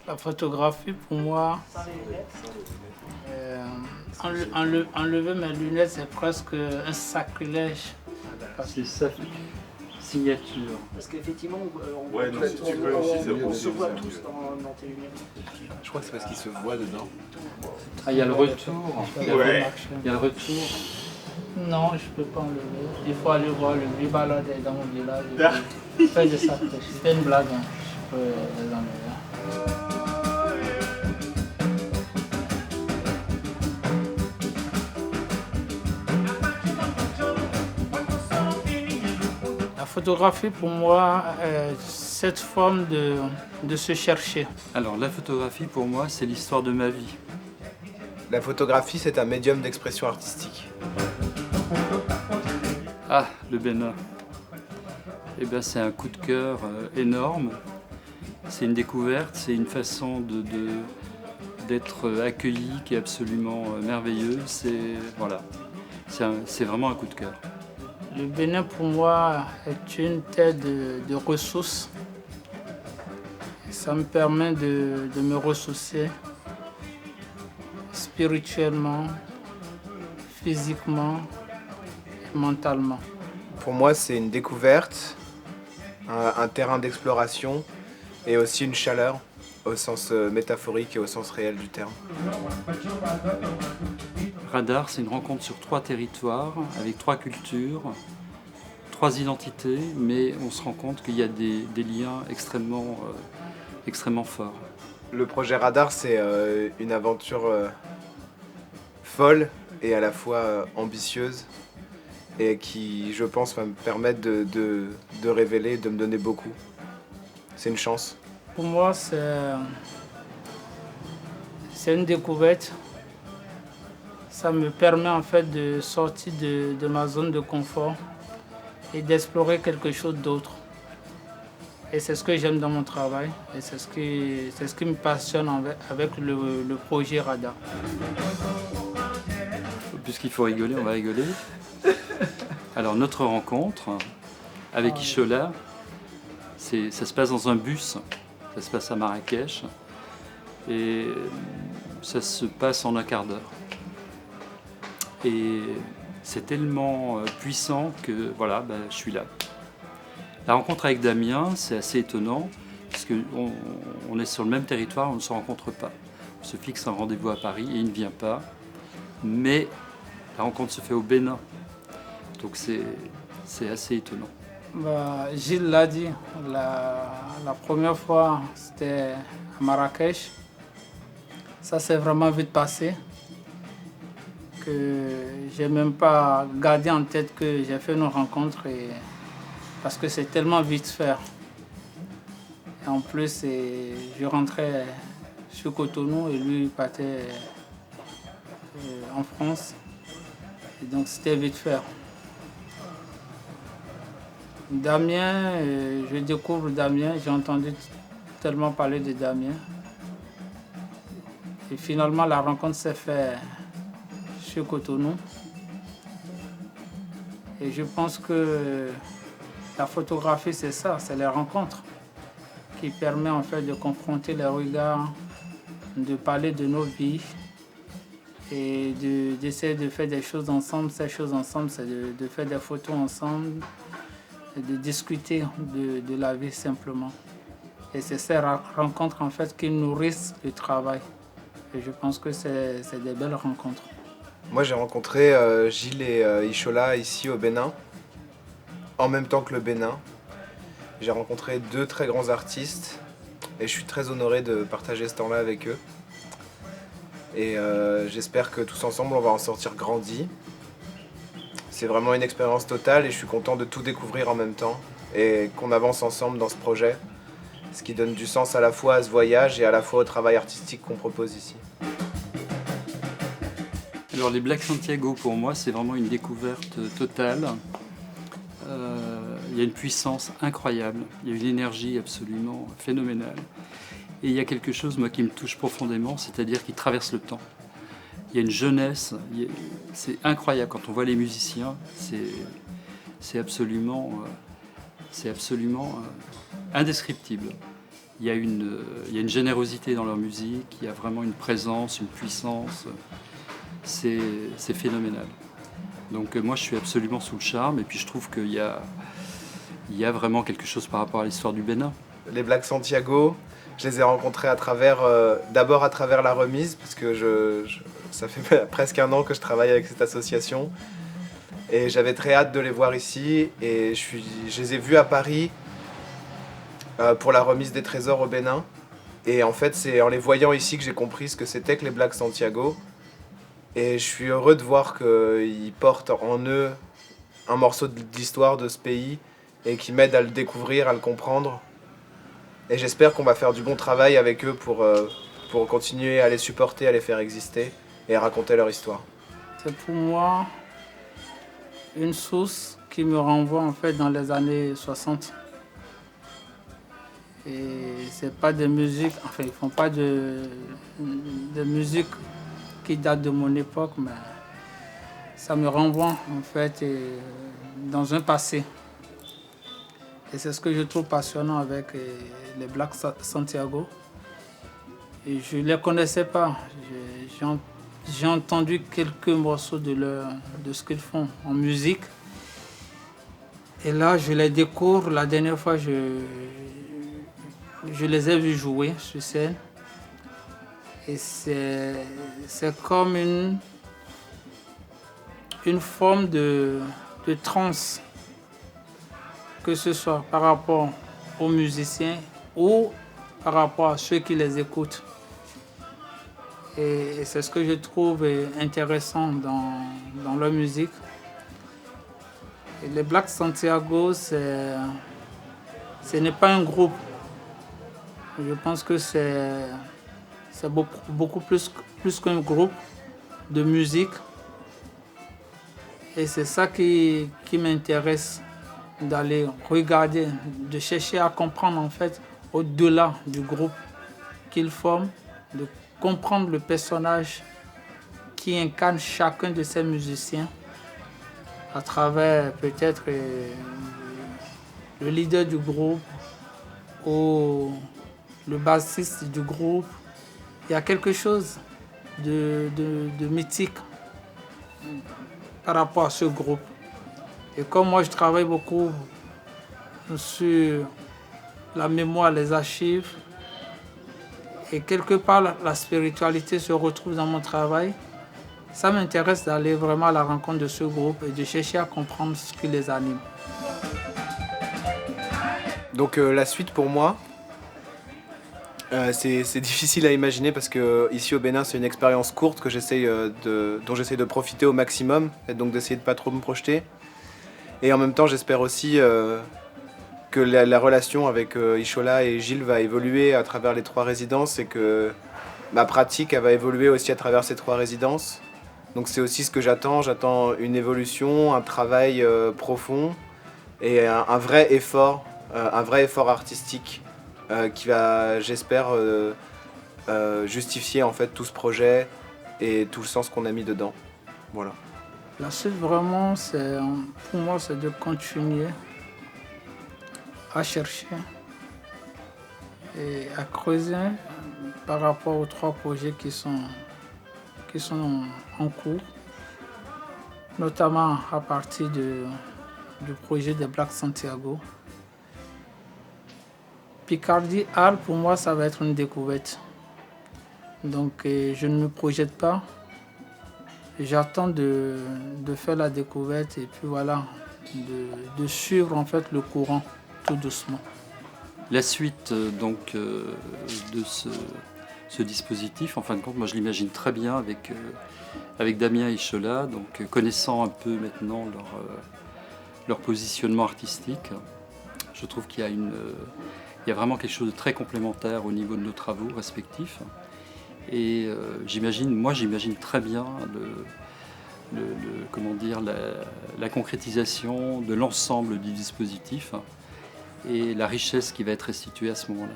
La photographie, pour moi, enlever mes lunettes, c'est presque un sacrilège. C'est sa signature. Parce qu'effectivement, Ouais, non, si tu veux aussi, on se voit c'est tous mieux. dans tes lunettes. Je crois que c'est parce qu'il se voit dedans. Ah, il y a le retour. Il y a, Ouais. il y a le retour. Non, je peux pas enlever. Il faut aller voir le vieux balade dans mon village. Je fais des sacrilèges. C'était une blague, hein. Je peux les enlever. La photographie, pour moi, cette forme de se chercher. Alors, la photographie, pour moi, c'est l'histoire de ma vie. La photographie, c'est un médium d'expression artistique. Ah, le Bénin. Eh bien, c'est un coup de cœur énorme. C'est une découverte, c'est une façon d'être accueilli qui est absolument merveilleuse. Voilà, c'est vraiment un coup de cœur. Le Bénin, pour moi, est une terre de ressources. Ça me permet de me ressourcer spirituellement, physiquement et mentalement. Pour moi, c'est une découverte, un terrain d'exploration et aussi une chaleur au sens métaphorique et au sens réel du terme. Radar, c'est une rencontre sur 3 territoires, avec 3 cultures, 3 identités, mais on se rend compte qu'il y a des liens extrêmement forts. Le projet Radar, c'est une aventure folle et à la fois ambitieuse et qui, je pense, va me permettre de révéler, de me donner beaucoup. C'est une chance. Pour moi, c'est une découverte. Ça me permet en fait de sortir de ma zone de confort et d'explorer quelque chose d'autre. Et c'est ce que j'aime dans mon travail et c'est ce qui me passionne avec le projet Radar. Puisqu'il faut rigoler, on va rigoler. Alors, notre rencontre avec Ishola, ça se passe dans un bus, ça se passe à Marrakech, et ça se passe en un quart d'heure. Et c'est tellement puissant que voilà, je suis là. La rencontre avec Damien, c'est assez étonnant, parce qu'on est sur le même territoire, on ne se rencontre pas. On se fixe un rendez-vous à Paris et il ne vient pas, mais la rencontre se fait au Bénin. Donc c'est assez étonnant. Gilles l'a dit, la première fois c'était à Marrakech. Ça s'est vraiment vite passé. Que j'ai même pas gardé en tête que j'ai fait une rencontre parce que c'est tellement vite fait. Et en plus, je rentrais sur Cotonou et lui il partait en France. Et donc c'était vite fait. Damien, je découvre Damien, j'ai entendu tellement parler de Damien. Et finalement, la rencontre s'est faite sur Cotonou. Et je pense que la photographie, c'est ça, c'est les rencontres qui permettent en fait de confronter les regards, de parler de nos vies et d'essayer de faire des choses ensemble. Ces choses ensemble, c'est de faire des photos ensemble, et de discuter de la vie simplement. Et c'est ces rencontres en fait qui nourrissent le travail. Et je pense que c'est des belles rencontres. Moi, j'ai rencontré Gilles et Ishola ici au Bénin, en même temps que le Bénin. J'ai rencontré 2 très grands artistes et je suis très honoré de partager ce temps-là avec eux. Et j'espère que tous ensemble, on va en sortir grandis. C'est vraiment une expérience totale et je suis content de tout découvrir en même temps et qu'on avance ensemble dans ce projet, ce qui donne du sens à la fois à ce voyage et à la fois au travail artistique qu'on propose ici. Alors les Black Santiago, pour moi, c'est vraiment une découverte totale. Il y a une puissance incroyable, il y a une énergie absolument phénoménale. Et il y a quelque chose, moi, qui me touche profondément, c'est-à-dire qu'il traverse le temps. Il y a une jeunesse, c'est incroyable. Quand on voit les musiciens, c'est absolument indescriptible. il y a une générosité dans leur musique, il y a vraiment une présence, une puissance. C'est phénoménal. Donc moi je suis absolument sous le charme et puis je trouve qu'il y a vraiment quelque chose par rapport à l'histoire du Bénin. Les Black Santiago, je les ai rencontrés d'abord à travers la remise, parce que ça fait presque 1 an que je travaille avec cette association. Et j'avais très hâte de les voir ici. Et je les ai vus à Paris pour la remise des trésors au Bénin. Et en fait, c'est en les voyant ici que j'ai compris ce que c'était que les Black Santiago. Et je suis heureux de voir qu'ils portent en eux un morceau de l'histoire de ce pays et qui m'aident à le découvrir, à le comprendre. Et j'espère qu'on va faire du bon travail avec eux pour continuer à les supporter, à les faire exister et à raconter leur histoire. C'est pour moi une source qui me renvoie en fait dans les années 60. Et c'est pas de musique, enfin ils font pas de musique qui date de mon époque, mais ça me renvoie en fait dans un passé. Et c'est ce que je trouve passionnant avec les Black Santiago. Et je ne les connaissais pas. J'ai entendu quelques morceaux de ce qu'ils font en musique. Et là, je les découvre. La dernière fois, je les ai vus jouer sur scène. Et c'est comme une forme de trance, que ce soit par rapport aux musiciens ou par rapport à ceux qui les écoutent. Et c'est ce que je trouve intéressant dans leur musique. Et les Black Santiago, ce n'est pas un groupe. Je pense que c'est beaucoup plus qu'un groupe de musique. Et c'est ça qui m'intéresse, d'aller regarder, de chercher à comprendre en fait au-delà du groupe qu'ils forment, de comprendre le personnage qui incarne chacun de ces musiciens à travers peut-être le leader du groupe ou le bassiste du groupe. Il y a quelque chose de mythique par rapport à ce groupe. Et comme moi je travaille beaucoup sur la mémoire, les archives, et quelque part la spiritualité se retrouve dans mon travail, ça m'intéresse d'aller vraiment à la rencontre de ce groupe et de chercher à comprendre ce qui les anime. Donc la suite pour moi, c'est difficile à imaginer parce que ici au Bénin c'est une expérience courte que dont j'essaie de profiter au maximum et donc d'essayer de pas trop me projeter. Et en même temps j'espère aussi que la relation avec Ishola et Gilles va évoluer à travers les 3 résidences et que ma pratique elle va évoluer aussi à travers ces 3 résidences. Donc c'est aussi ce que j'attends une évolution, un travail profond et un vrai effort artistique qui va, j'espère, justifier en fait tout ce projet et tout le sens qu'on a mis dedans. Voilà. La suite vraiment, pour moi, c'est de continuer à chercher et à creuser par rapport aux 3 projets qui sont en cours, notamment à partir du projet des Black Santiago. Picardie Hall, pour moi, ça va être une découverte. Donc, je ne me projette pas. J'attends de faire la découverte et puis voilà, de suivre en fait le courant tout doucement. La suite donc de ce dispositif, en fin de compte, moi je l'imagine très bien avec Damien et Ishola, donc connaissant un peu maintenant leur positionnement artistique. Je trouve qu'il y a vraiment quelque chose de très complémentaire au niveau de nos travaux respectifs. Et j'imagine très bien la concrétisation de l'ensemble du dispositif et la richesse qui va être restituée à ce moment-là.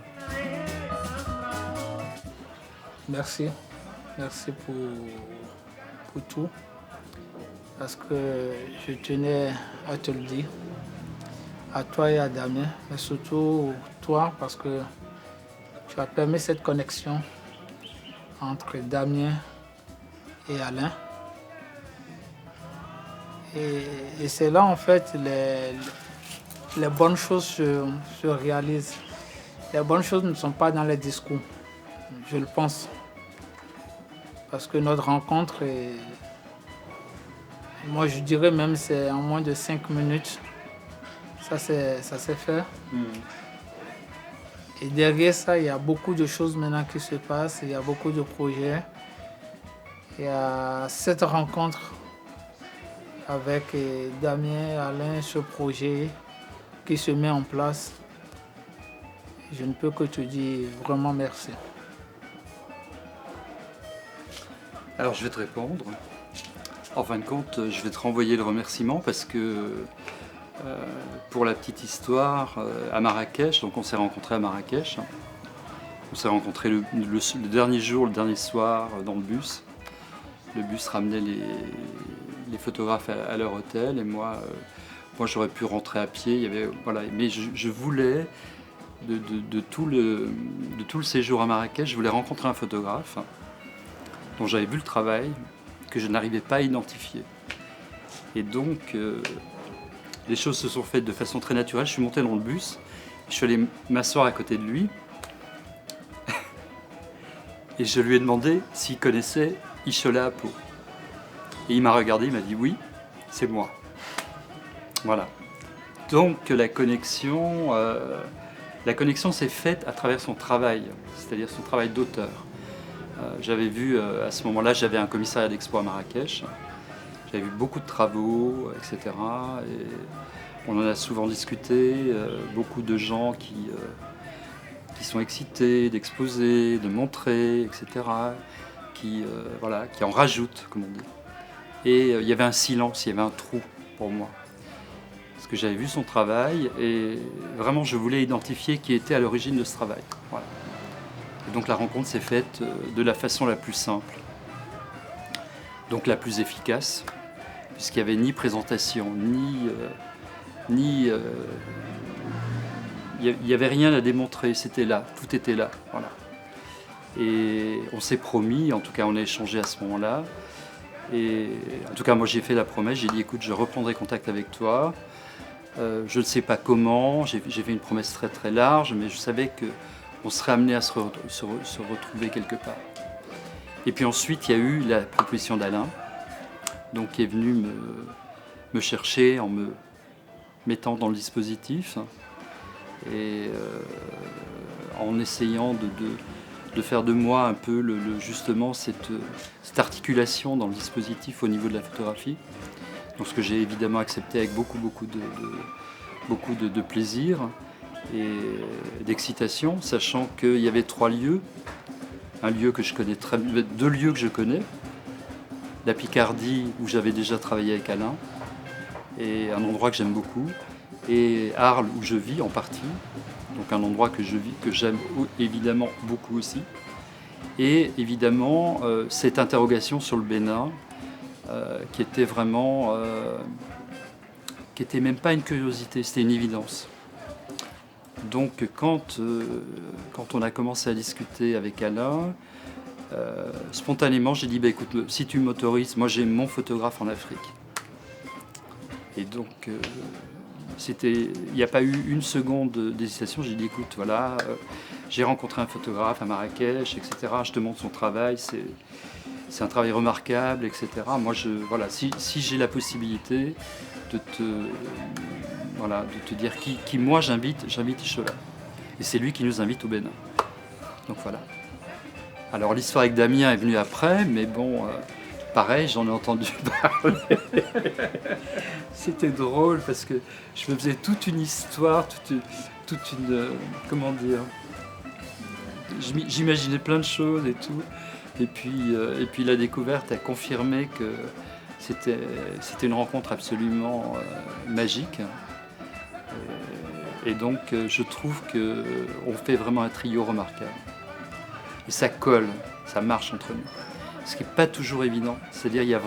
Merci pour tout, parce que je tenais à te le dire, à toi et à Damien, mais surtout toi, parce que tu as permis cette connexion entre Damien et Alain. Et c'est là, en fait, les bonnes choses se réalisent. Les bonnes choses ne sont pas dans les discours, je le pense. Parce que notre rencontre, moi je dirais même c'est en moins de 5 minutes. Ça s'est fait. Et derrière ça, il y a beaucoup de choses maintenant qui se passent. Il y a beaucoup de projets. Il y a cette rencontre avec Damien, Alain, ce projet qui se met en place. Je ne peux que te dire vraiment merci. Alors je vais te répondre. En fin de compte, je vais te renvoyer le remerciement parce que pour la petite histoire, à Marrakech, donc on s'est rencontrés à Marrakech. On s'est rencontrés le dernier jour, le dernier soir dans le bus. Le bus ramenait les photographes à leur hôtel et moi j'aurais pu rentrer à pied. Il y avait, voilà, mais je voulais, de tout le séjour à Marrakech, je voulais rencontrer un photographe dont j'avais vu le travail, que je n'arrivais pas à identifier. Et donc, les choses se sont faites de façon très naturelle. Je suis monté dans le bus, je suis allé m'asseoir à côté de lui et je lui ai demandé s'il connaissait Ishola Apo. Et il m'a regardé, il m'a dit oui, c'est moi. Voilà. Donc la connexion s'est faite à travers son travail, c'est-à-dire son travail d'auteur. J'avais vu à ce moment-là, j'avais un commissariat d'expo à Marrakech. J'avais vu beaucoup de travaux, etc. Et on en a souvent discuté. Beaucoup de gens qui sont excités d'exposer, de montrer, etc. Qui en rajoutent, comme on dit. Et il y avait un silence, il y avait un trou pour moi. Parce que j'avais vu son travail et vraiment je voulais identifier qui était à l'origine de ce travail. Voilà. Et donc la rencontre s'est faite de la façon la plus simple, donc la plus efficace, puisqu'il n'y avait ni présentation, il n'y avait rien à démontrer, c'était là, tout était là. Voilà. Et on s'est promis, en tout cas on a échangé à ce moment-là, et en tout cas moi j'ai fait la promesse, j'ai dit écoute je reprendrai contact avec toi, je ne sais pas comment, j'ai fait une promesse très très large, mais je savais qu'on serait amené à se retrouver quelque part. Et puis ensuite il y a eu la proposition d'Alain, donc qui est venu me chercher en me mettant dans le dispositif et en essayant de faire de moi un peu justement cette articulation dans le dispositif au niveau de la photographie. Donc ce que j'ai évidemment accepté avec beaucoup de plaisir et d'excitation, sachant qu'il y avait 3 lieux. Un lieu que je connais très bien, 2 lieux que je connais. La Picardie où j'avais déjà travaillé avec Alain, et un endroit que j'aime beaucoup, et Arles où je vis en partie. Donc un endroit que j'aime évidemment beaucoup aussi. Et évidemment, cette interrogation sur le Bénin, qui était vraiment... qui n'était même pas une curiosité, c'était une évidence. Donc quand on a commencé à discuter avec Alain, spontanément j'ai dit bah, écoute, si tu m'autorises, moi j'ai mon photographe en Afrique. Et donc... il n'y a pas eu une seconde d'hésitation. J'ai dit écoute, voilà, j'ai rencontré un photographe à Marrakech, etc. Je te montre son travail, c'est un travail remarquable, etc. Moi, si j'ai la possibilité de te dire qui moi j'invite Ishola. Et c'est lui qui nous invite au Bénin. Donc voilà. Alors l'histoire avec Damien est venue après, mais bon... pareil, j'en ai entendu parler. C'était drôle parce que je me faisais toute une histoire, toute une comment dire. J'imaginais plein de choses et tout. Et puis la découverte a confirmé que c'était une rencontre absolument magique. Et donc je trouve qu'on fait vraiment un trio remarquable. Et ça colle, ça marche entre nous. Ce qui n'est pas toujours évident. C'est-à-dire il y a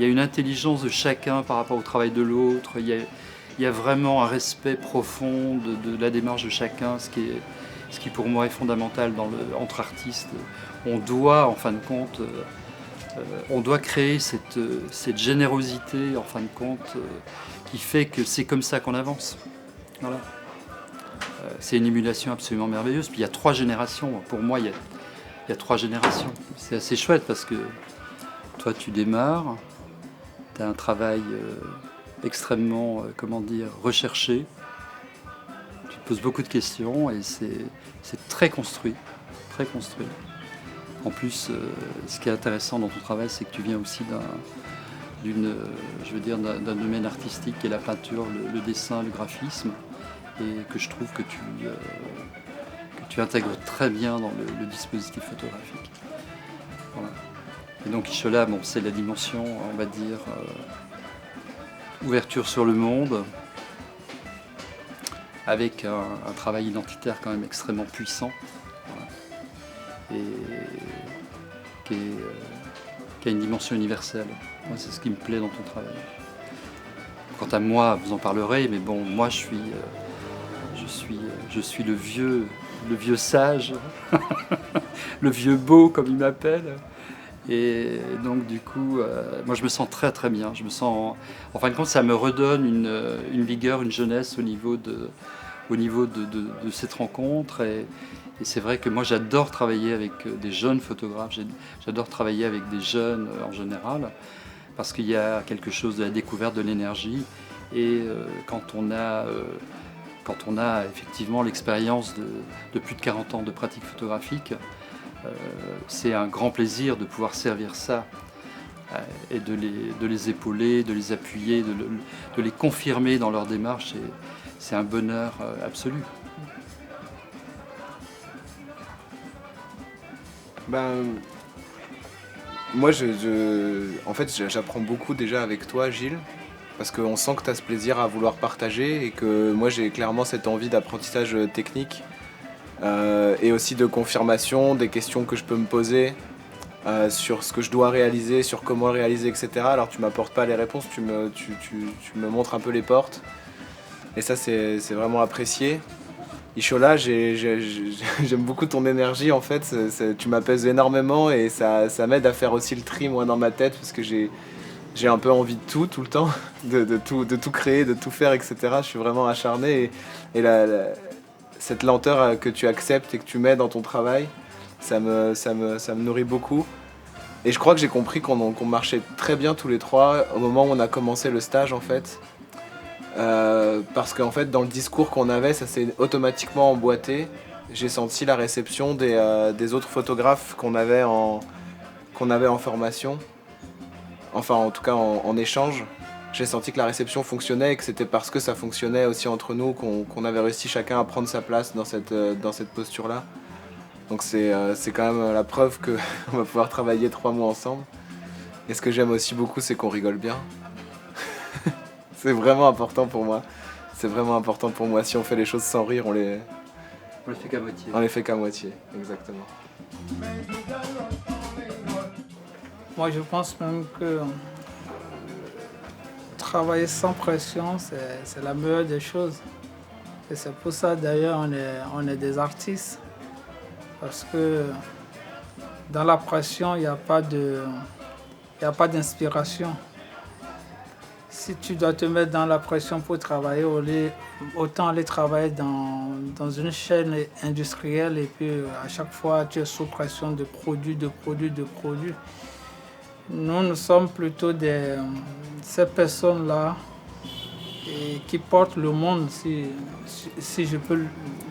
une intelligence de chacun par rapport au travail de l'autre. Il il y a vraiment un respect profond de la démarche de chacun, ce qui pour moi est fondamental entre artistes. On doit, en fin de compte, on doit créer cette générosité, en fin de compte, qui fait que c'est comme ça qu'on avance. Voilà. C'est une émulation absolument merveilleuse. Puis il y a 3 générations. Pour moi, il y a 3 générations. C'est assez chouette parce que toi, tu démarres, tu as un travail extrêmement, recherché. Tu te poses beaucoup de questions et c'est très construit. Très construit. En plus, ce qui est intéressant dans ton travail, c'est que tu viens aussi d'un domaine artistique qui est la peinture, le dessin, le graphisme, et que je trouve que tu intègres très bien dans le dispositif photographique. Voilà. Et donc Ishola, c'est la dimension, on va dire, ouverture sur le monde, avec un travail identitaire quand même extrêmement puissant. Voilà. Et qui a une dimension universelle. Moi, c'est ce qui me plaît dans ton travail. Quant à moi, vous en parlerez, mais bon, moi, je suis le vieux sage, le vieux beau, comme il m'appelle. Et donc, du coup, moi, je me sens très, très bien. En fin de compte, ça me redonne une vigueur, une jeunesse au niveau de cette rencontre. Et c'est vrai que moi j'adore travailler avec des jeunes photographes, j'adore travailler avec des jeunes en général, parce qu'il y a quelque chose de la découverte de l'énergie. Et quand on a effectivement l'expérience de plus de 40 ans de pratique photographique, c'est un grand plaisir de pouvoir servir ça et de les épauler, de les appuyer, de les confirmer dans leur démarche. C'est un bonheur absolu. Moi, en fait, j'apprends beaucoup déjà avec toi, Gilles, parce qu'on sent que tu as ce plaisir à vouloir partager et que moi, j'ai clairement cette envie d'apprentissage technique et aussi de confirmation des questions que je peux me poser sur ce que je dois réaliser, sur comment le réaliser, etc. Alors, tu m'apportes pas les réponses, tu me montres un peu les portes et ça, c'est vraiment apprécié. Ishola, j'aime beaucoup ton énergie en fait, tu m'apaises énormément et ça m'aide à faire aussi le tri moi dans ma tête parce que j'ai un peu envie de tout le temps, de tout créer, de tout faire, etc. Je suis vraiment acharné et cette lenteur que tu acceptes et que tu mets dans ton travail, ça me nourrit beaucoup. Et je crois que j'ai compris qu'on marchait très bien tous les 3 au moment où on a commencé le stage en fait. Parce qu'en fait dans le discours qu'on avait ça s'est automatiquement emboîté. J'ai senti la réception des autres photographes qu'on avait en formation, enfin en tout cas en échange. J'ai senti que la réception fonctionnait et que c'était parce que ça fonctionnait aussi entre nous qu'on avait réussi chacun à prendre sa place dans cette posture là. Donc c'est quand même la preuve qu'on va pouvoir travailler 3 mois ensemble. Et ce que j'aime aussi beaucoup c'est qu'on rigole bien. C'est vraiment important pour moi. C'est vraiment important pour moi. Si on fait les choses sans rire, on les fait qu'à moitié. On les fait qu'à moitié, exactement. Moi, je pense même que travailler sans pression, c'est la meilleure des choses. Et c'est pour ça, d'ailleurs, on est des artistes. Parce que dans la pression, il n'y a pas d'inspiration. Si tu dois te mettre dans la pression pour travailler, autant aller travailler dans une chaîne industrielle et puis à chaque fois tu es sous pression de produits. Nous sommes plutôt ces personnes-là qui portent le monde, si je peux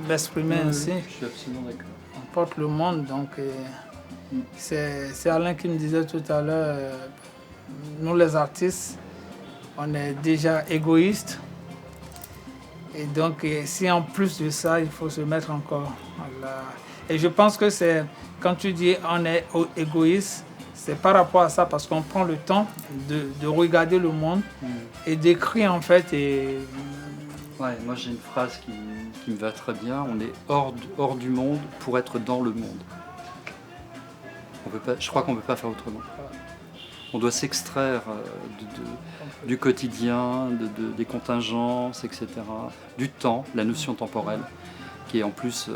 l'exprimer ainsi. Je suis absolument d'accord. On porte le monde, donc c'est Alain qui me disait tout à l'heure, nous les artistes, on est déjà égoïste. Et donc, si en plus de ça, il faut se mettre encore là. Et je pense que c'est, quand tu dis on est égoïste, c'est par rapport à ça, parce qu'on prend le temps de regarder le monde et d'écrire en fait. Ouais, moi j'ai une phrase qui me va très bien, on est hors du monde pour être dans le monde. Je crois qu'on ne peut pas faire autrement. On doit s'extraire du quotidien, des contingences, etc. Du temps, la notion temporelle, qui est en plus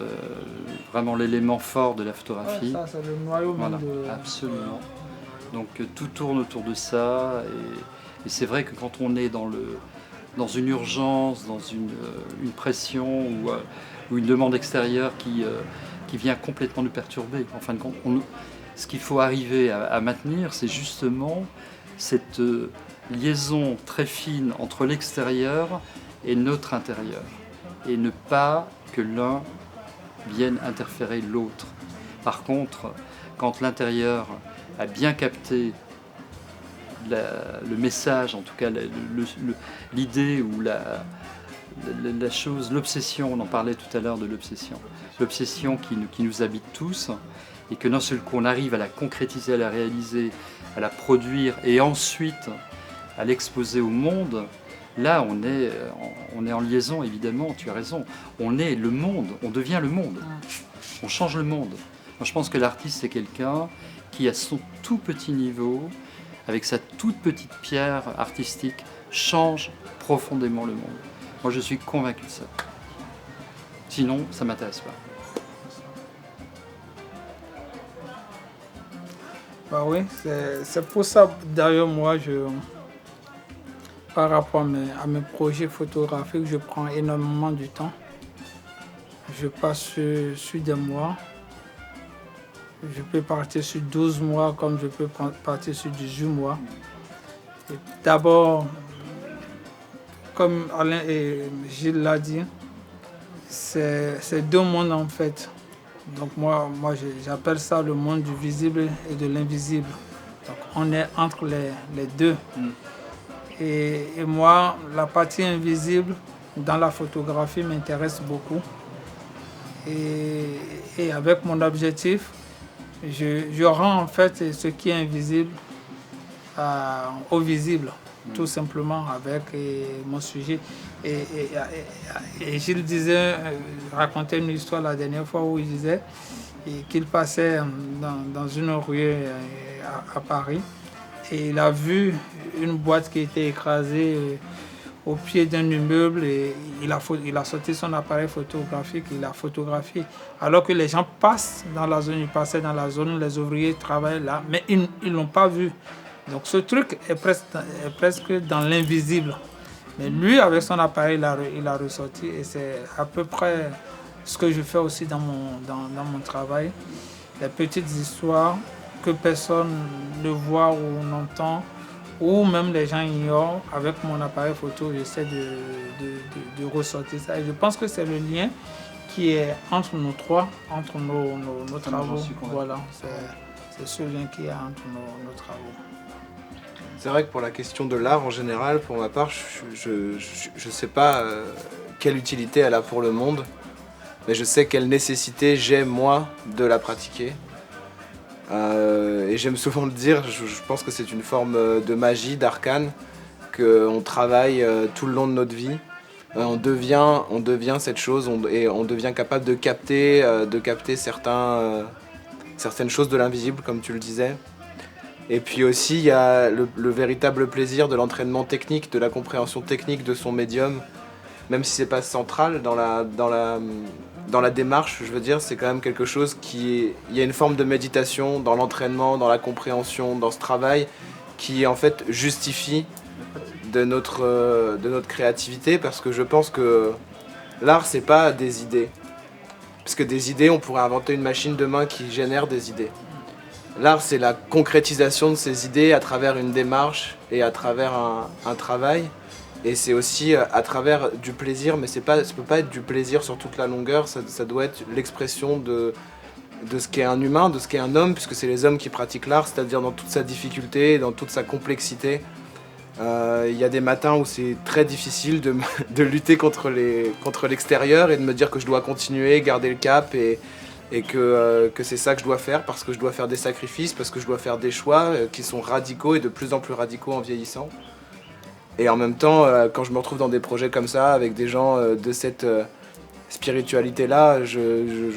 vraiment l'élément fort de la photographie. Ça, c'est le noyau même Voilà, de... absolument. Donc tout tourne autour de ça. Et c'est vrai que quand on est dans une urgence, dans une pression ou une demande extérieure qui vient complètement nous perturber, en fin de compte, ce qu'il faut arriver à maintenir, c'est justement cette liaison très fine entre l'extérieur et notre intérieur. Et ne pas que l'un vienne interférer l'autre. Par contre, quand l'intérieur a bien capté le message, en tout cas l'idée ou la chose, l'obsession, on en parlait tout à l'heure de l'obsession qui nous habite tous, et que d'un seul coup on arrive à la concrétiser, à la réaliser, à la produire et ensuite à l'exposer au monde, là on est en liaison, évidemment, tu as raison, on est le monde, on devient le monde, on change le monde. Moi, je pense que l'artiste c'est quelqu'un qui à son tout petit niveau, avec sa toute petite pierre artistique, change profondément le monde. Moi je suis convaincu de ça. Sinon ça ne m'intéresse pas. Bah oui, c'est pour ça, d'ailleurs, moi, par rapport à mes projets photographiques, je prends énormément du temps. Je passe sur des mois. Je peux partir sur 12 mois comme je peux partir sur 18 mois. D'abord, comme Alain et Gilles l'a dit, c'est deux mondes en fait. Donc moi j'appelle ça le monde du visible et de l'invisible. Donc on est entre les deux. Et moi, la partie invisible dans la photographie m'intéresse beaucoup. Et avec mon objectif, je rends en fait ce qui est invisible au visible, tout simplement avec mon sujet. Et Gilles disait, racontait une histoire la dernière fois où il disait qu'il passait dans une rue à Paris et il a vu une boîte qui était écrasée au pied d'un immeuble et il a sorti son appareil photographique, il a photographié. Alors que les gens passent dans la zone, ils passaient dans la zone, les ouvriers travaillent là, mais ils ne l'ont pas vu. Donc ce truc est presque dans l'invisible. Mais lui, avec son appareil, il a ressorti et c'est à peu près ce que je fais aussi dans mon travail. Les petites histoires que personne ne voit ou n'entend, ou même les gens ignorent, avec mon appareil photo, j'essaie de ressortir ça. Et je pense que c'est le lien qui est entre nous trois, entre nos travaux. Voilà, c'est ce lien qui est entre nos travaux. C'est vrai que pour la question de l'art en général, pour ma part, je sais pas quelle utilité elle a pour le monde, mais je sais quelle nécessité j'ai moi de la pratiquer. Et j'aime souvent le dire, je pense que c'est une forme de magie, d'arcane, qu'on travaille tout le long de notre vie. On devient cette chose et on devient capable de capter certaines choses de l'invisible, comme tu le disais. Et puis aussi, il y a le véritable plaisir de l'entraînement technique, de la compréhension technique de son médium, même si c'est pas central dans la démarche, je veux dire, c'est quand même quelque chose il y a une forme de méditation dans l'entraînement, dans la compréhension, dans ce travail, qui en fait justifie de notre créativité, parce que je pense que l'art, c'est pas des idées. Parce que des idées, on pourrait inventer une machine demain qui génère des idées. L'art, c'est la concrétisation de ces idées à travers une démarche et à travers un travail. Et c'est aussi à travers du plaisir, mais ça peut pas être du plaisir sur toute la longueur, ça doit être l'expression de ce qu'est un humain, de ce qu'est un homme, puisque c'est les hommes qui pratiquent l'art, c'est-à-dire dans toute sa difficulté, dans toute sa complexité. Il y a des matins où c'est très difficile de lutter contre l'extérieur et de me dire que je dois continuer, garder le cap et que c'est ça que je dois faire, parce que je dois faire des sacrifices, parce que je dois faire des choix qui sont radicaux et de plus en plus radicaux en vieillissant. Et en même temps, quand je me retrouve dans des projets comme ça, avec des gens de cette spiritualité-là, je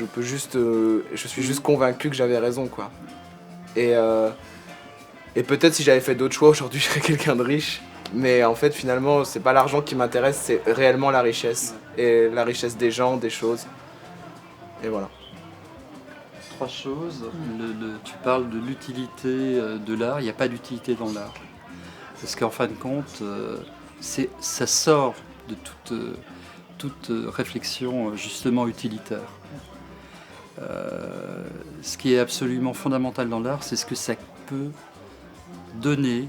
suis juste convaincu que j'avais raison, quoi. Et Et peut-être si j'avais fait d'autres choix, aujourd'hui, je serais quelqu'un de riche. Mais en fait, finalement, c'est pas l'argent qui m'intéresse, c'est réellement la richesse. Et la richesse des gens, des choses. Et voilà. 3 choses. Tu parles de l'utilité de l'art. Il n'y a pas d'utilité dans l'art. Parce qu'en fin de compte, ça sort de toute réflexion justement utilitaire. Ce qui est absolument fondamental dans l'art, c'est ce que ça peut donner,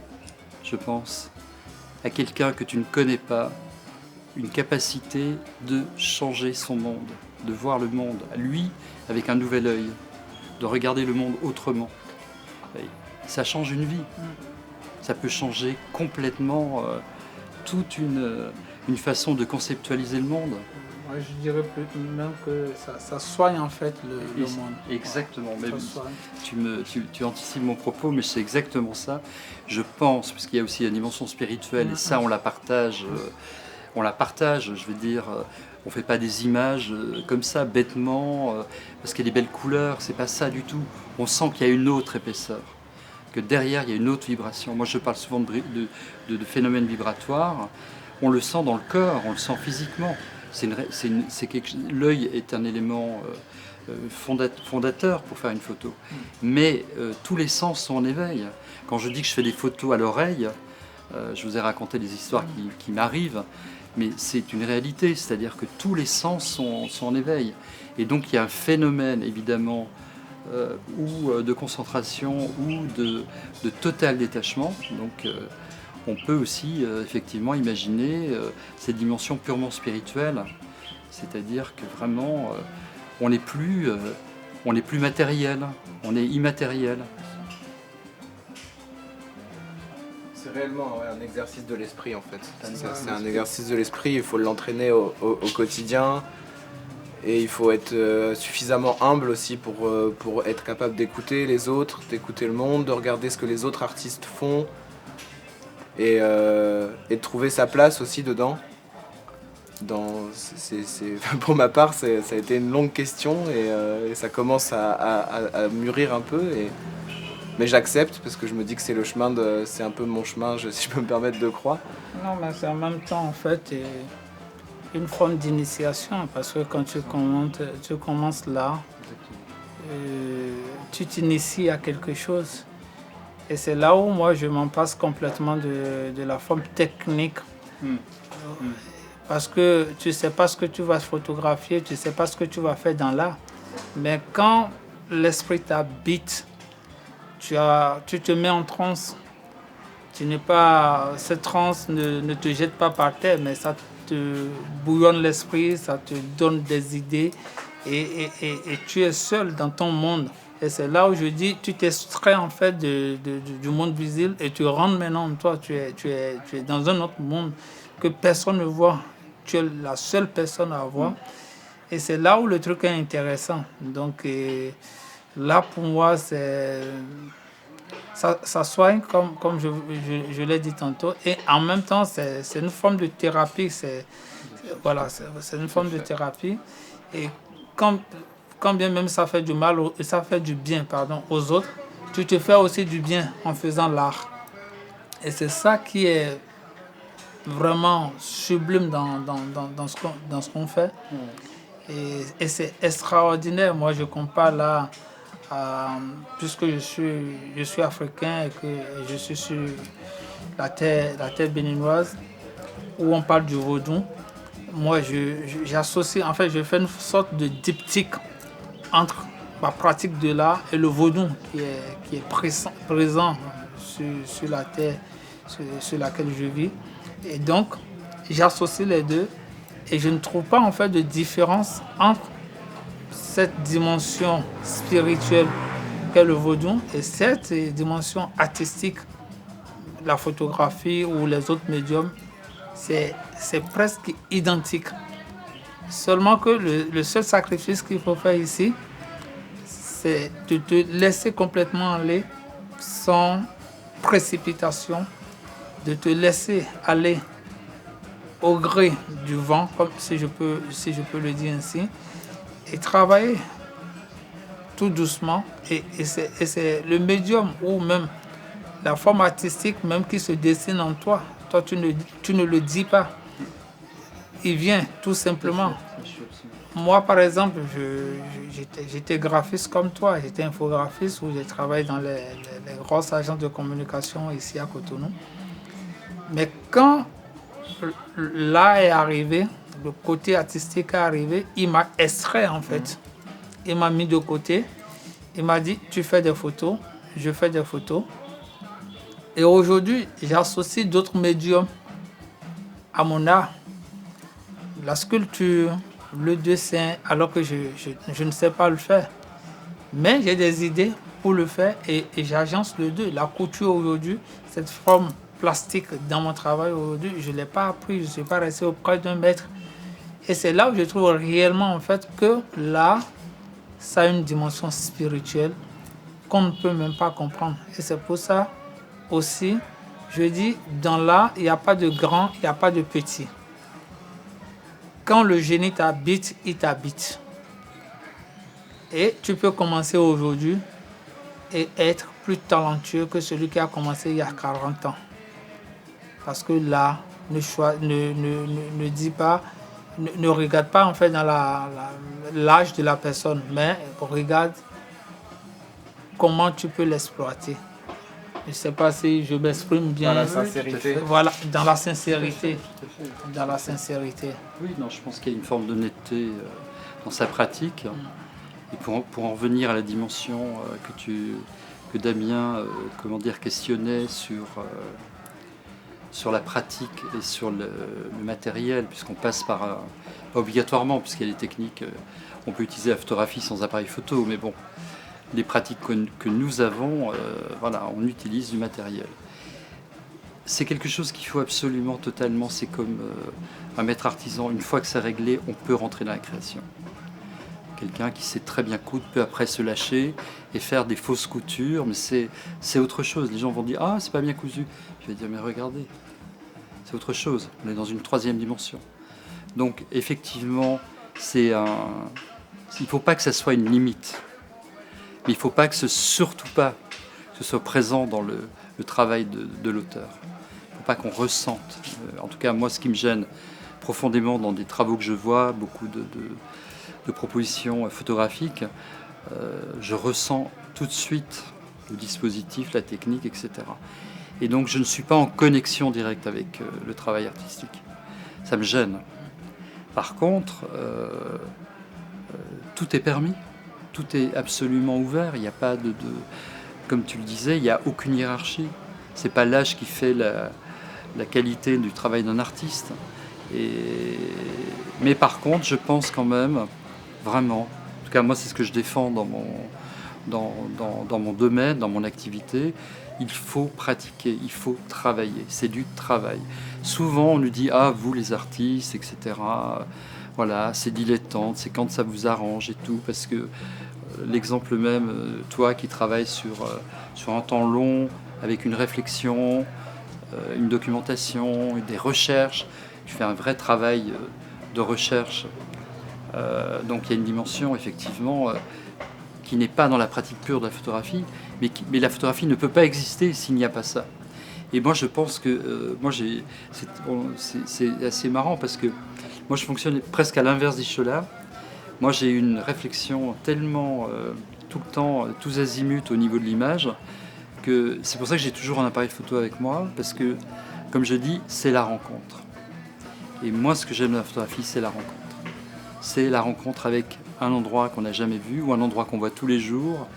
je pense, à quelqu'un que tu ne connais pas, une capacité de changer son monde, de voir le monde, lui, avec un nouvel œil, de regarder le monde autrement. Et ça change une vie. Ça peut changer complètement toute une façon de conceptualiser le monde. Moi, je dirais même que ça soigne en fait le monde. Exactement. Mais Ça soigne. tu anticipes mon propos, mais c'est exactement ça. Je pense, parce qu'il y a aussi la dimension spirituelle, et ça on la partage. Je veux dire, on ne fait pas des images comme ça, bêtement, parce qu'il y a des belles couleurs, c'est pas ça du tout. On sent qu'il y a une autre épaisseur, que derrière il y a une autre vibration. Moi je parle souvent de phénomènes vibratoires, on le sent dans le corps, on le sent physiquement. L'œil est un élément fondateur pour faire une photo. Mais tous les sens sont en éveil. Quand je dis que je fais des photos à l'oreille, je vous ai raconté des histoires qui m'arrivent, mais c'est une réalité, c'est-à-dire que tous les sens sont en éveil. Et donc il y a un phénomène évidemment ou de concentration ou de total détachement. Donc on peut aussi effectivement imaginer cette dimension purement spirituelle, c'est-à-dire que vraiment on n'est plus matériel, on est immatériel. C'est réellement un exercice de l'esprit en fait. C'est un exercice de l'esprit, il faut l'entraîner au quotidien. Et il faut être suffisamment humble aussi pour être capable d'écouter les autres, d'écouter le monde, de regarder ce que les autres artistes font et de trouver sa place aussi dedans. Pour ma part, ça a été une longue question et ça commence à mûrir un peu. Mais j'accepte parce que je me dis que c'est un peu mon chemin, si je peux me permettre de croire. Non, mais c'est en même temps en fait une forme d'initiation parce que quand tu commences là, tu t'inities à quelque chose. Et c'est là où moi je m'en passe complètement de la forme technique. Parce que tu ne sais pas ce que tu vas photographier, tu ne sais pas ce que tu vas faire dans l'art. Mais quand l'esprit t'habite, tu te mets en transe. Cette transe ne te jette pas par terre, mais ça te bouillonne l'esprit, ça te donne des idées et tu es seul dans ton monde. Et c'est là où je dis, tu t'extrais en fait du monde visible et tu rentres maintenant, toi, tu es dans un autre monde que personne ne voit. Tu es la seule personne à voir. Et c'est là où le truc est intéressant. Donc là, pour moi, ça soigne, comme je l'ai dit tantôt. Et en même temps, c'est une forme de thérapie. C'est une forme de thérapie. Et quand bien même ça fait du mal, ça fait du bien, aux autres, tu te fais aussi du bien en faisant l'art. Et c'est ça qui est vraiment sublime dans ce qu'on fait. Et c'est extraordinaire. Moi, je compare là, puisque je suis africain et que je suis sur la terre béninoise, où on parle du vaudou. Moi, j'associe, en fait, je fais une sorte de diptyque entre ma pratique de l'art et le vaudou qui est présent sur la terre sur laquelle je vis. Et donc, j'associe les deux et je ne trouve pas en fait de différence entre cette dimension spirituelle qu'est le vaudou et cette dimension artistique, la photographie ou les autres médiums. C'est presque identique. Seulement que le seul sacrifice qu'il faut faire ici, c'est de te laisser complètement aller sans précipitation, de te laisser aller au gré du vent, comme si je peux le dire ainsi, et travailler tout doucement. Et c'est le médium ou même la forme artistique même qui se dessine en toi. Toi, tu ne le dis pas. Il vient tout simplement. Moi, par exemple, j'étais graphiste comme toi. J'étais infographiste où j'ai travaillé dans les grosses agences de communication ici à Cotonou. Mais quand l'art est arrivé, le côté artistique est arrivé, il m'a extrait en fait. Il m'a mis de côté. Il m'a dit, tu fais des photos, je fais des photos. Et aujourd'hui, j'associe d'autres médiums à mon art. La sculpture, le dessin, alors que je ne sais pas le faire. Mais j'ai des idées pour le faire et j'agence le deux. La couture aujourd'hui, cette forme plastique dans mon travail aujourd'hui, je ne l'ai pas appris, je ne suis pas resté auprès d'un maître. Et c'est là où je trouve réellement en fait que l'art, ça a une dimension spirituelle qu'on ne peut même pas comprendre. Et c'est pour ça aussi, je dis, dans l'art, il n'y a pas de grand, il n'y a pas de petit. Quand le génie t'habite, il t'habite. Et tu peux commencer aujourd'hui et être plus talentueux que celui qui a commencé il y a 40 ans. Parce que là, ne dis pas, ne regarde pas en fait dans l'âge de la personne, mais regarde comment tu peux l'exploiter. Je ne sais pas si je m'exprime bien. Dans la sincérité. Voilà, dans la sincérité. Dans la sincérité. Oui, non, je pense qu'il y a une forme d'honnêteté dans sa pratique. Et pour en revenir à la dimension que Damien questionnait sur la pratique et sur le matériel, puisqu'on passe par, pas obligatoirement, puisqu'il y a des techniques, on peut utiliser la photographie sans appareil photo, mais bon, les pratiques que nous avons, on utilise du matériel. C'est quelque chose qu'il faut absolument, totalement, c'est comme un maître artisan, une fois que c'est réglé, on peut rentrer dans la création. Quelqu'un qui sait très bien coudre peut après se lâcher et faire des fausses coutures, mais c'est autre chose. Les gens vont dire « Ah, c'est pas bien cousu ». Je vais dire « Mais regardez, c'est autre chose. On est dans une troisième dimension. » Donc, effectivement, il ne faut pas que ça soit une limite. Mais il ne faut pas que surtout pas que ce soit présent dans le travail de l'auteur. Il ne faut pas qu'on ressente. En tout cas, moi, ce qui me gêne profondément dans des travaux que je vois, beaucoup de propositions photographiques, je ressens tout de suite le dispositif, la technique, etc. Et donc je ne suis pas en connexion directe avec le travail artistique. Ça me gêne. Par contre, tout est permis, tout est absolument ouvert. Il n'y a pas comme tu le disais, il n'y a aucune hiérarchie. C'est pas l'âge qui fait la qualité du travail d'un artiste. Mais par contre, je pense quand même, vraiment, en tout cas moi c'est ce que je défends dans mon domaine, dans mon activité, il faut pratiquer, il faut travailler, c'est du travail. Souvent on nous dit « Ah, vous les artistes, etc. » Voilà, c'est dilettante, c'est quand ça vous arrange et tout, parce que l'exemple même, toi qui travailles sur un temps long, avec une réflexion, une documentation, des recherches, tu fais un vrai travail de recherche. Donc il y a une dimension effectivement qui n'est pas dans la pratique pure de la photographie, mais la photographie ne peut pas exister s'il n'y a pas ça. Et moi je pense que c'est assez marrant parce que moi je fonctionne presque à l'inverse d'Ischola. Moi j'ai une réflexion tellement tout le temps, tous azimuts au niveau de l'image, que c'est pour ça que j'ai toujours un appareil photo avec moi, parce que comme je dis, c'est la rencontre. Et moi ce que j'aime dans la photographie, c'est la rencontre. C'est la rencontre avec un endroit qu'on n'a jamais vu ou un endroit qu'on voit tous les jours.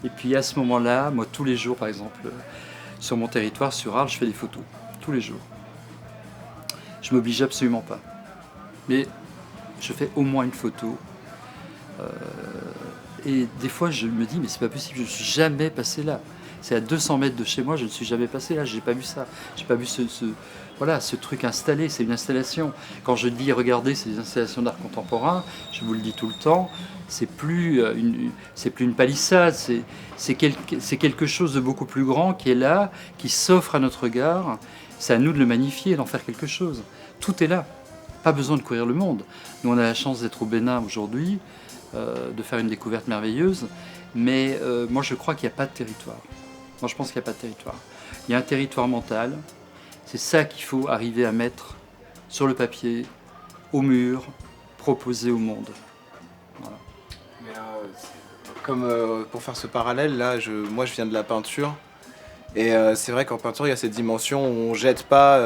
Et puis à ce moment-là, moi tous les jours par exemple, sur mon territoire, sur Arles, je fais des photos. Tous les jours. Je m'oblige absolument pas. Mais je fais au moins une photo. Et des fois je me dis, mais c'est pas possible, je ne suis jamais passé là. C'est à 200 mètres de chez moi, je ne suis jamais passé là, j'ai pas vu ça. J'ai pas vu ce truc installé, c'est une installation. Quand je dis regardez, c'est des installations d'art contemporain, je vous le dis tout le temps, c'est plus une palissade, c'est quelque chose de beaucoup plus grand qui est là, qui s'offre à notre regard. C'est à nous de le magnifier, d'en faire quelque chose. Tout est là, pas besoin de courir le monde. Nous on a la chance d'être au Bénin aujourd'hui, de faire une découverte merveilleuse, mais moi je crois qu'il n'y a pas de territoire. Moi je pense qu'il n'y a pas de territoire. Il y a un territoire mental. C'est ça qu'il faut arriver à mettre sur le papier, au mur, proposer au monde. Voilà. Mais comme pour faire ce parallèle, là, moi je viens de la peinture. Et c'est vrai qu'en peinture, il y a cette dimension où on jette pas.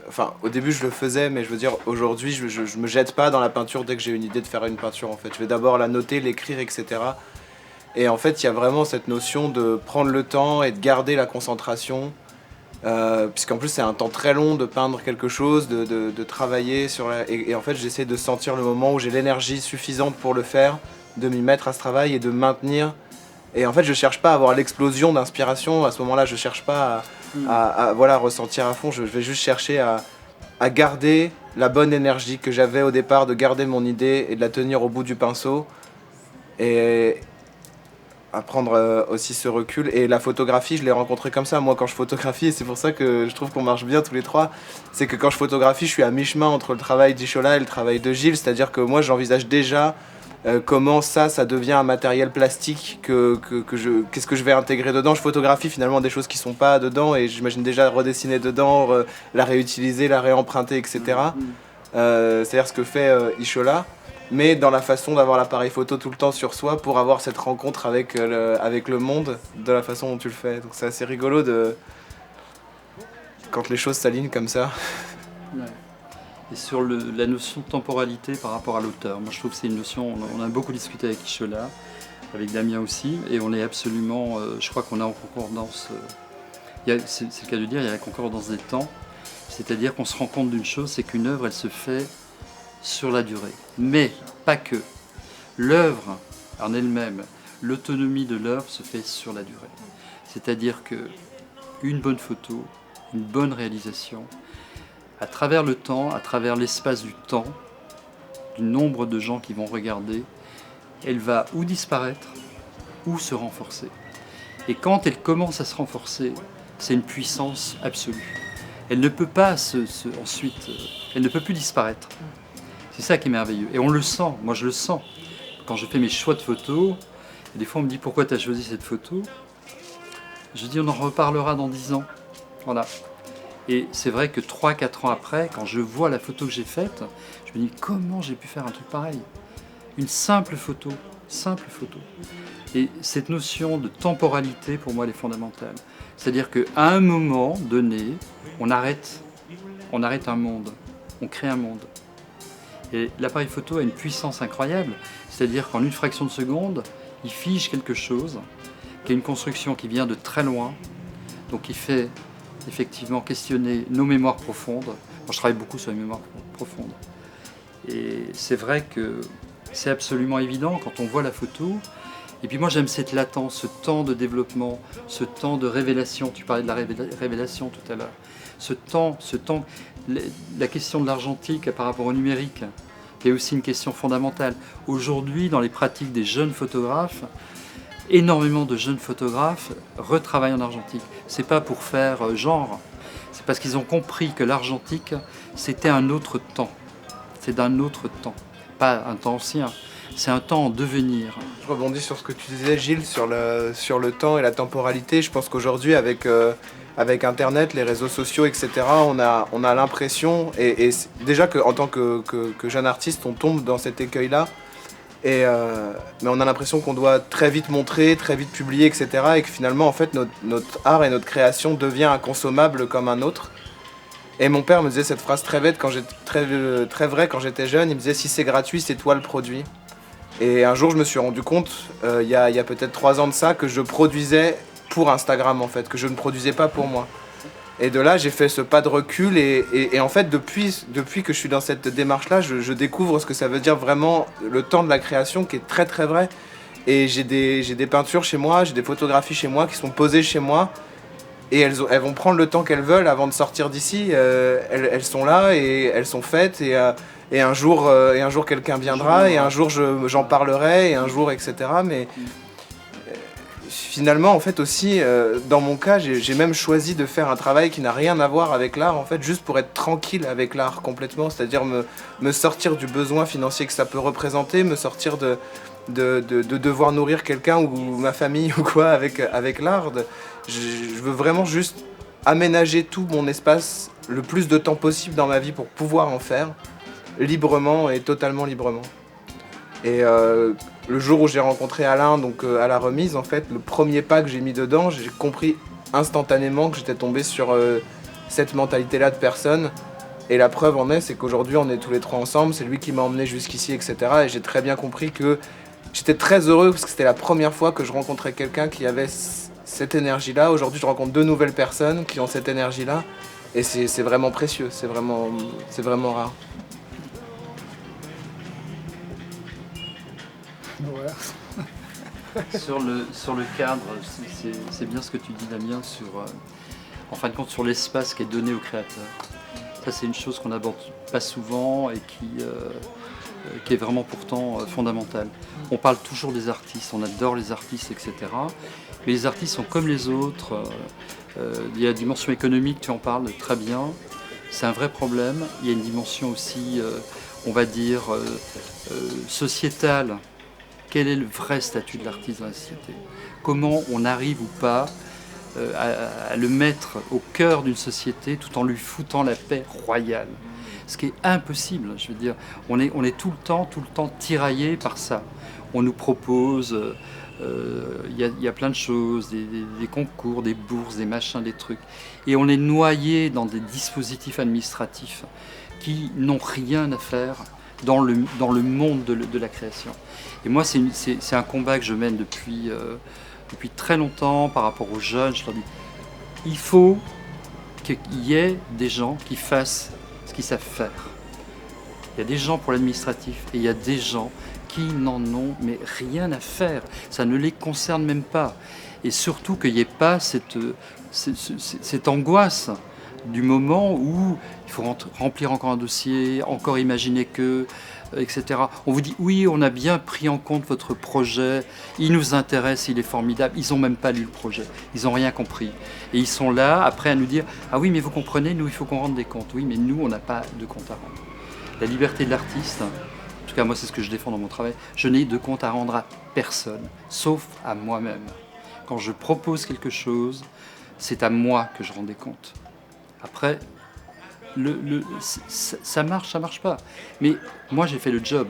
Enfin, au début, je le faisais, mais je veux dire, aujourd'hui, je me jette pas dans la peinture dès que j'ai une idée de faire une peinture. En fait, je vais d'abord la noter, l'écrire, etc. Et en fait, il y a vraiment cette notion de prendre le temps et de garder la concentration. Puisqu'en plus, c'est un temps très long de peindre quelque chose, de travailler sur et en fait, j'essaie de sentir le moment où j'ai l'énergie suffisante pour le faire, de m'y mettre à ce travail et de maintenir. Et en fait, je cherche pas à avoir l'explosion d'inspiration. À ce moment-là, je cherche pas à voilà, ressentir à fond. Je vais juste chercher à garder la bonne énergie que j'avais au départ, de garder mon idée et de la tenir au bout du pinceau. Et à prendre aussi ce recul. Et la photographie, je l'ai rencontrée comme ça. Moi, quand je photographie, et c'est pour ça que je trouve qu'on marche bien tous les trois, c'est que quand je photographie, je suis à mi-chemin entre le travail d'Ishola et le travail de Gilles. C'est-à-dire que moi, j'envisage déjà comment ça devient un matériel plastique, qu'est-ce que je vais intégrer dedans. Je photographie finalement des choses qui sont pas dedans et j'imagine déjà redessiner dedans, la réutiliser, la réemprunter, etc. C'est-à-dire ce que fait Ishola, mais dans la façon d'avoir l'appareil photo tout le temps sur soi pour avoir cette rencontre avec le monde de la façon dont tu le fais. Donc c'est assez rigolo quand les choses s'alignent comme ça. Ouais. Et sur la notion de temporalité par rapport à l'auteur, moi je trouve que c'est une notion, on a beaucoup discuté avec Ishola, avec Damien aussi, et on est absolument, je crois qu'on est en concordance, c'est le cas de dire, il y a la concordance des temps, c'est-à-dire qu'on se rend compte d'une chose, c'est qu'une œuvre elle se fait sur la durée, mais pas que. L'œuvre en elle-même, l'autonomie de l'œuvre se fait sur la durée. C'est-à-dire qu'une bonne photo, une bonne réalisation, à travers le temps, à travers l'espace du temps, du nombre de gens qui vont regarder, elle va ou disparaître ou se renforcer. Et quand elle commence à se renforcer, c'est une puissance absolue. Elle ne peut pas ensuite, elle ne peut plus disparaître. C'est ça qui est merveilleux. Et on le sent, moi je le sens. Quand je fais mes choix de photos, et des fois on me dit pourquoi tu as choisi cette photo. Je dis on en reparlera dans 10 ans. Voilà. Et c'est vrai que 3-4 ans après, quand je vois la photo que j'ai faite, je me dis comment j'ai pu faire un truc pareil. Une simple photo. Et cette notion de temporalité, pour moi, elle est fondamentale. C'est-à-dire qu'à un moment donné, on arrête un monde, on crée un monde. Et l'appareil photo a une puissance incroyable, c'est-à-dire qu'en une fraction de seconde, il fige quelque chose, qui est une construction qui vient de très loin, donc il fait effectivement questionner nos mémoires profondes. Moi, je travaille beaucoup sur les mémoires profondes. Et c'est vrai que c'est absolument évident quand on voit la photo. Et puis moi, j'aime cette latence, ce temps de développement, ce temps de révélation. Tu parlais de la révélation tout à l'heure. Ce temps, la question de l'argentique par rapport au numérique, qui est aussi une question fondamentale. Aujourd'hui, dans les pratiques des jeunes photographes, énormément de jeunes photographes retravaillent en argentique. C'est pas pour faire genre, c'est parce qu'ils ont compris que l'argentique, c'était un autre temps. C'est d'un autre temps, pas un temps ancien. C'est un temps en devenir. Je rebondis sur ce que tu disais, Gilles, sur le temps et la temporalité. Je pense qu'aujourd'hui, avec Internet, les réseaux sociaux, etc., on a l'impression, et déjà qu'en tant que jeune artiste, on tombe dans cet écueil-là. Mais on a l'impression qu'on doit très vite montrer, très vite publier, etc. Et que finalement, en fait, notre art et notre création devient inconsommable comme un autre. Et mon père me disait cette phrase très vraie quand j'étais jeune. Il me disait « si c'est gratuit, c'est toi le produit ». Et un jour, je me suis rendu compte, il y a peut-être 3 ans de ça, que je produisais pour Instagram, en fait, que je ne produisais pas pour moi. Et de là, j'ai fait ce pas de recul et en fait, depuis que je suis dans cette démarche-là, je découvre ce que ça veut dire vraiment le temps de la création qui est très très vrai. Et j'ai des peintures chez moi, j'ai des photographies chez moi qui sont posées chez moi et elles vont prendre le temps qu'elles veulent avant de sortir d'ici. Elles sont là et elles sont faites et un jour quelqu'un viendra et un jour j'en parlerai et un jour etc. Mais finalement, en fait aussi, dans mon cas, j'ai même choisi de faire un travail qui n'a rien à voir avec l'art, en fait, juste pour être tranquille avec l'art complètement, c'est-à-dire me sortir du besoin financier que ça peut représenter, me sortir de devoir nourrir quelqu'un ou ma famille ou quoi avec l'art. Je veux vraiment juste aménager tout mon espace le plus de temps possible dans ma vie pour pouvoir en faire librement et totalement librement. Et le jour où j'ai rencontré Alain, donc à la remise, en fait, le premier pas que j'ai mis dedans, j'ai compris instantanément que j'étais tombé sur cette mentalité-là de personne. Et la preuve en est, c'est qu'aujourd'hui, on est tous les trois ensemble, c'est lui qui m'a emmené jusqu'ici, etc. Et j'ai très bien compris que j'étais très heureux parce que c'était la première fois que je rencontrais quelqu'un qui avait cette énergie-là. Aujourd'hui, je rencontre 2 nouvelles personnes qui ont cette énergie-là. Et c'est vraiment précieux, c'est vraiment rare. Ouais. Sur le cadre, c'est bien ce que tu dis, Damien, en fin de compte, sur l'espace qui est donné au créateur. Ça, c'est une chose qu'on n'aborde pas souvent et qui est vraiment pourtant fondamentale. On parle toujours des artistes, on adore les artistes, etc. Mais les artistes sont comme les autres. Il y a la dimension économique, tu en parles très bien. C'est un vrai problème. Il y a une dimension aussi, on va dire, sociétale. Quel est le vrai statut de l'artiste dans la société? Comment on arrive ou pas à le mettre au cœur d'une société tout en lui foutant la paix royale? Ce qui est impossible, je veux dire. On est tout le temps tiraillé par ça. On nous propose, y a plein de choses, des concours, des bourses, des machins, des trucs. Et on est noyé dans des dispositifs administratifs qui n'ont rien à faire dans le monde de la création. Et moi, c'est un combat que je mène depuis très longtemps par rapport aux jeunes. Je leur dis, il faut qu'il y ait des gens qui fassent ce qu'ils savent faire. Il y a des gens pour l'administratif et il y a des gens qui n'en ont mais rien à faire. Ça ne les concerne même pas. Et surtout qu'il n'y ait pas cette angoisse du moment où il faut remplir encore un dossier, encore imaginer que, etc. On vous dit oui, on a bien pris en compte votre projet, il nous intéresse, il est formidable. Ils n'ont même pas lu le projet, ils n'ont rien compris. Et ils sont là après à nous dire ah oui, mais vous comprenez, nous il faut qu'on rende des comptes. Oui, mais nous on n'a pas de compte à rendre. La liberté de l'artiste, en tout cas moi c'est ce que je défends dans mon travail, je n'ai de compte à rendre à personne, sauf à moi-même. Quand je propose quelque chose, c'est à moi que je rends des comptes. Après, ça marche pas. Mais moi, j'ai fait le job.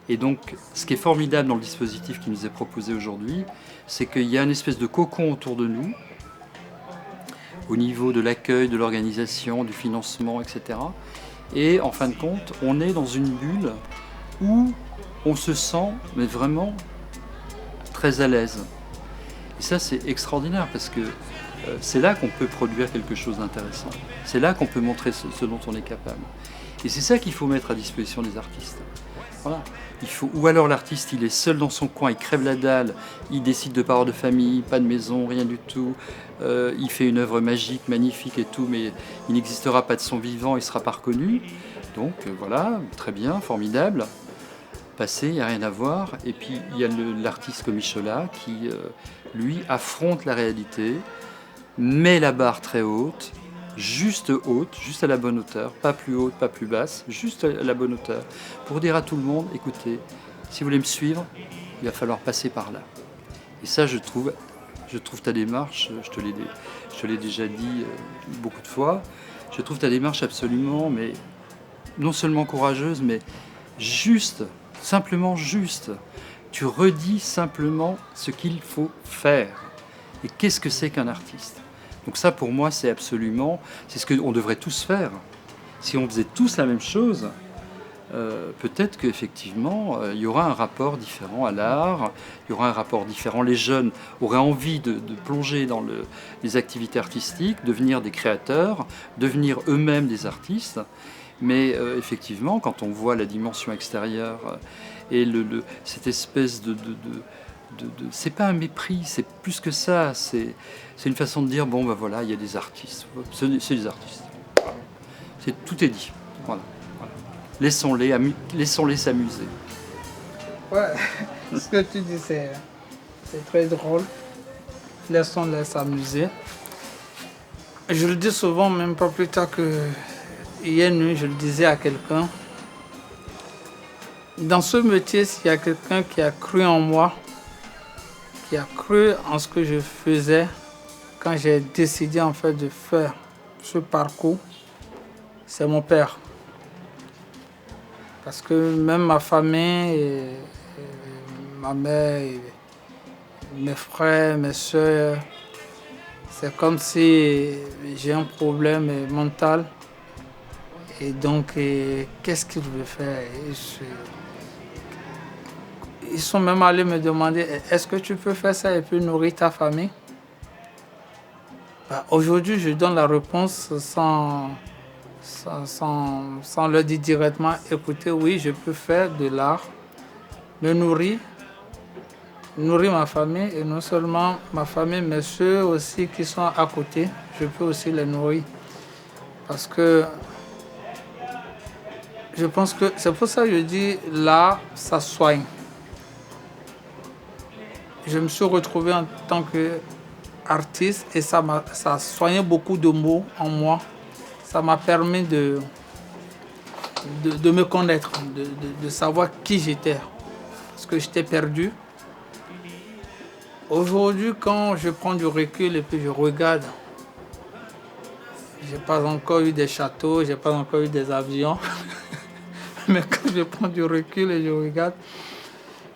Et donc, ce qui est formidable dans le dispositif qui nous est proposé aujourd'hui, c'est qu'il y a une espèce de cocon autour de nous, au niveau de l'accueil, de l'organisation, du financement, etc. Et en fin de compte, on est dans une bulle où on se sent mais vraiment très à l'aise. Et ça, c'est extraordinaire parce que c'est là qu'on peut produire quelque chose d'intéressant. C'est là qu'on peut montrer ce dont on est capable. Et c'est ça qu'il faut mettre à disposition des artistes. Voilà. Ou alors l'artiste, il est seul dans son coin, il crève la dalle, il décide de pas avoir de famille, pas de maison, rien du tout. Il fait une œuvre magique, magnifique et tout, mais il n'existera pas de son vivant, il ne sera pas reconnu. Donc voilà, très bien, formidable. Passé, il n'y a rien à voir. Et puis il y a l'artiste comme Michola qui, lui, affronte la réalité, met la barre très haute, juste à la bonne hauteur, pas plus haute, pas plus basse, juste à la bonne hauteur, pour dire à tout le monde, écoutez, si vous voulez me suivre, il va falloir passer par là. Et ça, je trouve ta démarche, je te l'ai déjà dit beaucoup de fois, je trouve ta démarche absolument, mais non seulement courageuse, mais juste, simplement juste. Tu redis simplement ce qu'il faut faire. Et qu'est-ce que c'est qu'un artiste ? Donc ça, pour moi, c'est ce qu'on devrait tous faire. Si on faisait tous la même chose, peut-être qu'effectivement, il y aura un rapport différent à l'art, il y aura un rapport différent. Les jeunes auraient envie de plonger dans les activités artistiques, devenir des créateurs, devenir eux-mêmes des artistes. Mais effectivement, quand on voit la dimension extérieure et cette espèce c'est pas un mépris, c'est plus que ça. C'est une façon de dire bon ben voilà, il y a des artistes, c'est des artistes. Tout est dit. Voilà. Laissons-les s'amuser. Ouais, ce que tu dis c'est très drôle. Laissons-les s'amuser. Je le dis souvent, même pas plus tard que hier nuit, je le disais à quelqu'un. Dans ce métier, s'il y a quelqu'un qui a cru en moi, qui a cru en ce que je faisais quand j'ai décidé en fait de faire ce parcours, c'est mon père. Parce que même ma famille, ma mère, mes frères, mes soeurs, c'est comme si j'ai un problème mental. Et donc, qu'est-ce qu'ils veulent faire? Ils sont même allés me demander, est-ce que tu peux faire ça et puis nourrir ta famille? Aujourd'hui, je donne la réponse sans leur dire directement, écoutez, oui, je peux faire de l'art, me nourrir ma famille, et non seulement ma famille, mais ceux aussi qui sont à côté, je peux aussi les nourrir. Parce que je pense que c'est pour ça que je dis, l'art, ça soigne. Je me suis retrouvé en tant qu'artiste et ça a soigné beaucoup de mots en moi. Ça m'a permis de me connaître, de savoir qui j'étais. Parce que j'étais perdu. Aujourd'hui, quand je prends du recul et puis je regarde, j'ai pas encore eu des châteaux, j'ai pas encore eu des avions. Mais quand je prends du recul et je regarde,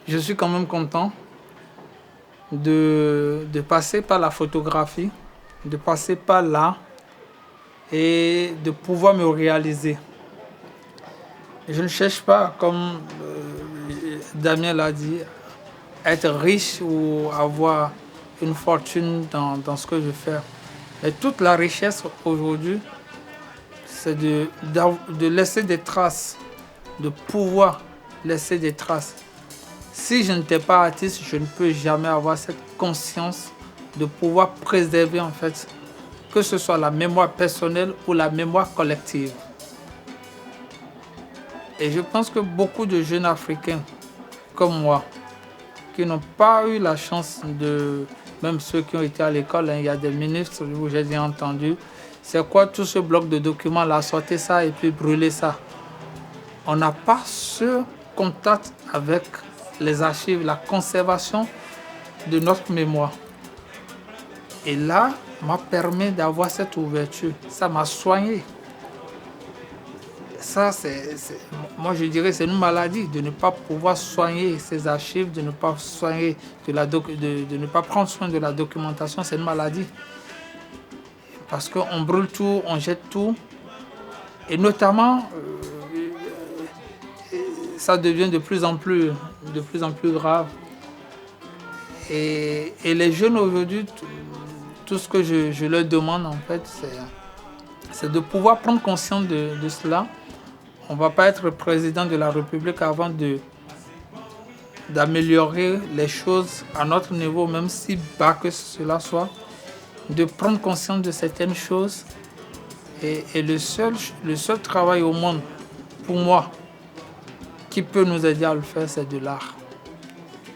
je suis quand même content de passer par la photographie, de passer par là et de pouvoir me réaliser. Je ne cherche pas, comme Damien l'a dit, être riche ou avoir une fortune dans ce que je fais. Mais toute la richesse aujourd'hui, c'est de laisser des traces, de pouvoir laisser des traces. Si je n'étais pas artiste, je ne peux jamais avoir cette conscience de pouvoir préserver en fait, que ce soit la mémoire personnelle ou la mémoire collective. Et je pense que beaucoup de jeunes Africains comme moi, qui n'ont pas eu la chance de, même ceux qui ont été à l'école, il y a des ministres où j'ai déjà entendu, c'est quoi tout ce bloc de documents là, sortez ça et puis brûlez ça. On n'a pas ce contact avec les archives, la conservation de notre mémoire. Et là, m'a permis d'avoir cette ouverture. Ça m'a soigné. Ça, moi je dirais c'est une maladie de ne pas pouvoir soigner ces archives, de ne pas soigner de ne pas prendre soin de la documentation, c'est une maladie. Parce qu'on brûle tout, on jette tout. Et notamment, ça devient de plus en plus grave. Et les jeunes aujourd'hui, tout ce que je leur demande en fait, c'est de pouvoir prendre conscience de cela. On ne va pas être président de la République avant d'améliorer les choses à notre niveau, même si bas que cela soit, de prendre conscience de certaines choses. Et le seul travail au monde, pour moi, qui peut nous aider à le faire, c'est de l'art.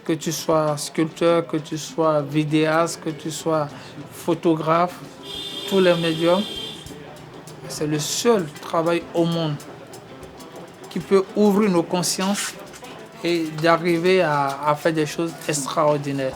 Que tu sois sculpteur, que tu sois vidéaste, que tu sois photographe, tous les médiums, c'est le seul travail au monde qui peut ouvrir nos consciences et d'arriver à faire des choses extraordinaires.